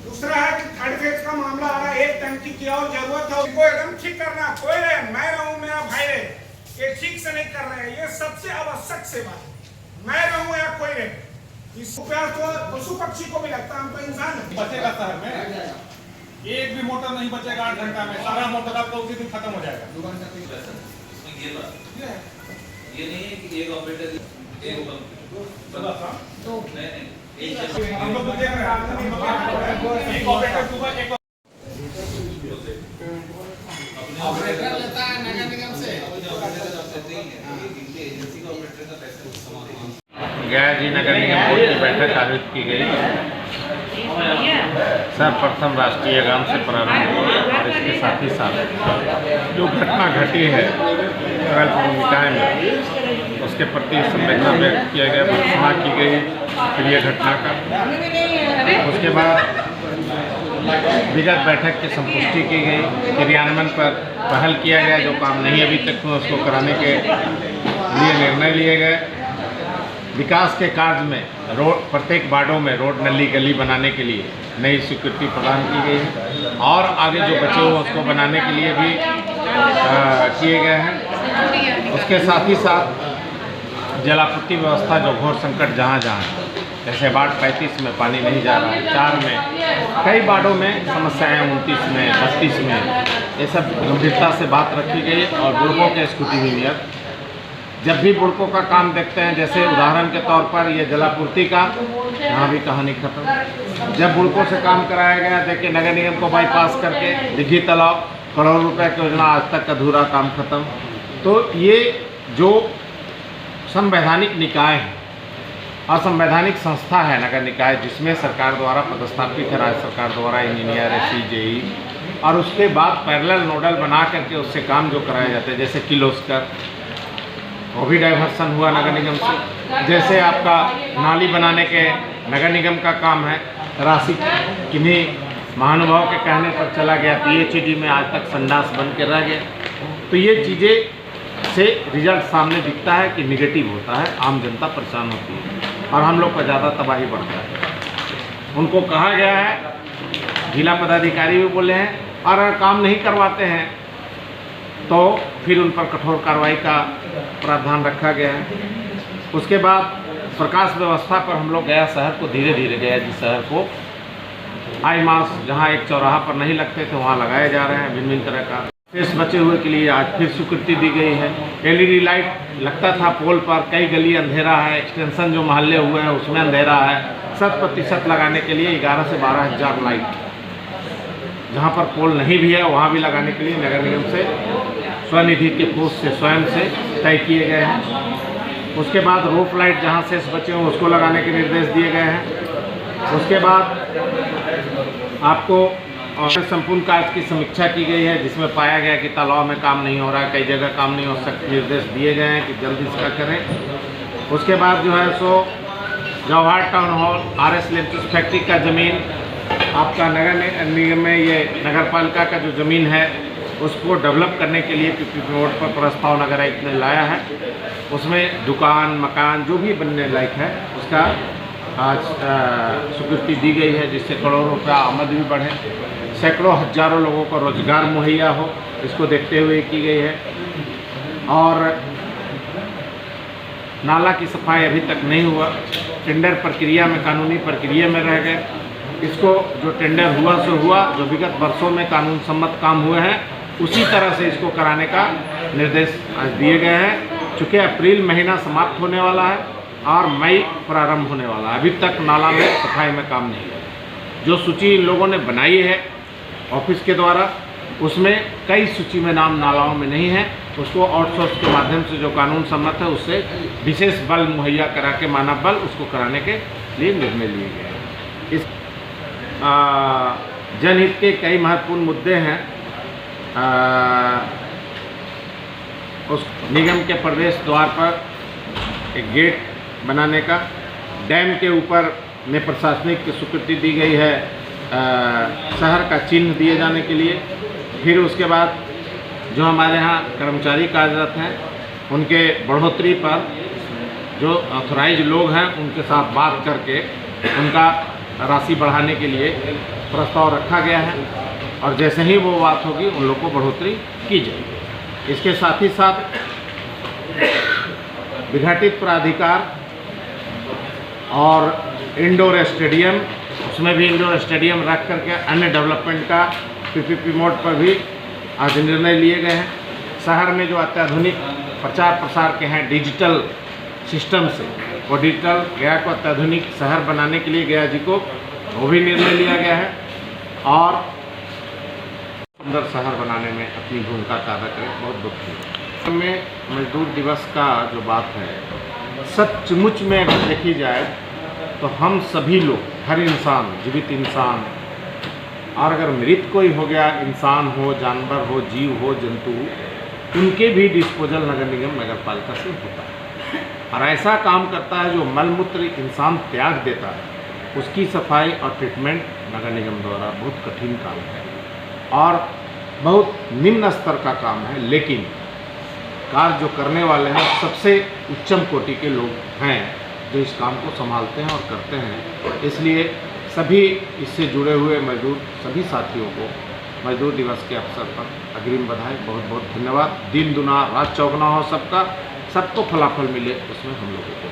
दूसरा है कि थर्ड फेज का मामला आ रहा है, एक टंकी की और जरूरत है, उनको एकदम ठीक करना। कोई रहे, मैं रहूं, मेरा भाई रहे, ये ठीक से नहीं कर रहे हैं, ये सबसे आवश्यक सेवा है। मैं रहूं या कोई रहे, इस प्यार तो पशु पक्षी को भी लगता है, हम तो इंसान है। बचेगा शहर में एक भी मोटर नहीं बचेगा 8 घंटा में, सारा मोटर आपका उसी दिन खत्म हो जाएगा। ये नहीं है कि एक ऑपरेटर एक हम लोग देख रहे हैं एक ऑपरेटर सुबह एक ऑपरेटर लेता है नगर निगम से, एजेंसी का ऑपरेटर का पैसा। गया जी नगर निगम बोर्ड की बैठक आयोजित की गई। सर्वप्रथम राष्ट्रीय गान से प्रारंभ हुआ और इसके साथ ही साथ जो घटना घटी है करलपुर निकाय में, उसके प्रति संवेदना व्यक्त किया गया, भर्त्सना की गई प्रिय घटना का। उसके बाद विगत बैठक की संपुष्टि की गई, क्रियान्वयन पर पहल किया गया, जो काम नहीं अभी तक हुआ उसको कराने के लिए निर्णय लिए गए। विकास के कार्य में रोड, प्रत्येक वार्डों में रोड नली गली बनाने के लिए नई स्वीकृति प्रदान की गई है और आगे जो बचे हुए उसको बनाने के लिए भी किए गए हैं। उसके साथ ही साथ जलापूर्ति व्यवस्था जो घोर संकट जहाँ है, जैसे वार्ड 35 में पानी नहीं जा रहा है, 4 में, कई वार्डों में समस्याएं, 29 में, 32 में, ये सब गंभीरता से बात रखी गई और बुड़कों के स्कूटी भी। जब भी बुड़कों का काम देखते हैं, जैसे उदाहरण के तौर पर ये जलापूर्ति का, यहाँ भी कहानी खत्म। जब बुड़कों से काम कराया गया, देखिए नगर निगम को बाईपास करके दिघी तालाब, करोड़ों रुपए की योजना, आज तक अधूरा काम खत्म। तो ये जो संवैधानिक निकाय है, असंवैधानिक संस्था है नगर निकाय, जिसमें सरकार द्वारा पदस्थापित है, राज्य सरकार द्वारा इंजीनियर, एसई, जेई, और उसके बाद पैरेलल नोडल बना करके उससे काम जो कराए जाते हैं, जैसे किर्लोस्कर, वो भी डाइवर्सन हुआ नगर निगम से। जैसे आपका नाली बनाने के नगर निगम का काम है, राशि किन्हीं महानुभाव के कहने पर चला गया, पीएचईडी में आज तक संडास बन के रह गया। तो ये चीज़ें से रिजल्ट सामने दिखता है कि निगेटिव होता है, आम जनता परेशान होती है और हम लोग का ज़्यादा तबाही बढ़ता है। उनको कहा गया है, जिला पदाधिकारी भी बोले हैं, और अगर काम नहीं करवाते हैं तो फिर उन पर कठोर कार्रवाई का प्रावधान रखा गया है। उसके बाद प्रकाश व्यवस्था पर हम लोग गया शहर को धीरे धीरे गया, जिस शहर को आई मास जहाँ एक चौराहा पर नहीं लगते थे वहाँ लगाए जा रहे हैं, भिन्न भिन्न तरह का। शेष बचे हुए के लिए आज फिर स्वीकृति दी गई है। एलईडी लाइट लगता था पोल पर, कई गली अंधेरा है, एक्सटेंशन जो मोहल्ले हुए हैं उसमें अंधेरा है, 100% लगाने के लिए 11 से 12 हज़ार लाइट, जहाँ पर पोल नहीं भी है वहाँ भी लगाने के लिए नगर निगम से स्वनिधि के कोष से स्वयं से तय किए गए हैं। उसके बाद रूफ लाइट जहाँ शेष बचे हों उसको लगाने के निर्देश दिए गए हैं। उसके बाद आपको संपूर्ण कार्य की समीक्षा की गई है, जिसमें पाया गया कि तालाब में काम नहीं हो रहा है, कई जगह काम नहीं हो सकता, निर्देश दिए गए हैं कि जल्दी इसका करें। उसके बाद जो है सो जवाहर टाउन हॉल, RS लेंटिस फैक्ट्री का ज़मीन आपका नगर निगम में, ये नगर पालिका का जो ज़मीन है उसको डेवलप करने के लिए पीपीपी रोड पर प्रस्ताव नगर आयुक्त ने लाया है। उसमें दुकान, मकान जो भी बनने लायक है उसका आज स्वीकृति दी गई है, जिससे करोड़ों रुपया आमदनी भी बढ़े, सैकड़ों हजारों लोगों को रोजगार मुहैया हो, इसको देखते हुए की गई है। और नाला की सफाई अभी तक नहीं हुआ, टेंडर प्रक्रिया में, कानूनी प्रक्रिया में रह गए। इसको जो टेंडर हुआ सो हुआ, जो विगत वर्षों में कानून सम्मत काम हुए हैं उसी तरह से इसको कराने का निर्देश आज दिए गए हैं। चूँकि अप्रैल महीना समाप्त होने वाला है और मई प्रारंभ होने वाला है, अभी तक नाला में सफाई में काम नहीं है। जो सूची इन लोगों ने बनाई है ऑफिस के द्वारा, उसमें कई सूची में नाम नालाओं में नहीं है, उसको आउटसोर्स के माध्यम से जो कानून सम्मत है उससे विशेष बल मुहैया करा के, मानव बल, उसको कराने के लिए निर्णय लिए गए हैं। इस जनहित के कई महत्वपूर्ण मुद्दे हैं। उस निगम के प्रवेश द्वार पर एक गेट बनाने का, डैम के ऊपर में प्रशासनिक की स्वीकृति दी गई है शहर का चिन्ह दिए जाने के लिए। फिर उसके बाद जो हमारे यहाँ कर्मचारी कार्यरत हैं उनके बढ़ोतरी पर जो ऑथराइज लोग हैं उनके साथ बात करके उनका राशि बढ़ाने के लिए प्रस्ताव रखा गया है और जैसे ही वो बात होगी उन लोग को बढ़ोतरी की जाएगी। इसके साथ ही साथ विघटित प्राधिकार और इंडोर स्टेडियम, उसमें भी इंडोर स्टेडियम रख करके अन्य डेवलपमेंट का पीपीपी मोड पर भी आज निर्णय लिए गए हैं। शहर में जो अत्याधुनिक प्रचार प्रसार के हैं डिजिटल सिस्टम से, वो डिजिटल गया को अत्याधुनिक शहर बनाने के लिए गया जी को वो भी निर्णय लिया गया है और सुंदर शहर बनाने में अपनी भूमिका अदा करें। बहुत बहुत में मजदूर दिवस का जो बात है, सचमुच में अगर देखी जाए तो हम सभी लोग, हर इंसान, जीवित इंसान और अगर मृत कोई हो गया, इंसान हो, जानवर हो, जीव हो, जंतु, उनके भी डिस्पोजल नगर निगम नगर पालिका से होता है और ऐसा काम करता है जो मलमूत्र इंसान त्याग देता है, उसकी सफाई और ट्रीटमेंट नगर निगम द्वारा बहुत कठिन काम है और बहुत निम्न स्तर का काम है, लेकिन कार्य जो करने वाले हैं सबसे उच्चम कोटि के लोग हैं जो इस काम को संभालते हैं और करते हैं। इसलिए सभी इससे जुड़े हुए मजदूर सभी साथियों को मजदूर दिवस के अवसर पर अग्रिम बधाई, बहुत बहुत धन्यवाद। दिन दुना रात चौगुना हो सबका, सबको फलाफल मिले, उसमें हम लोगों को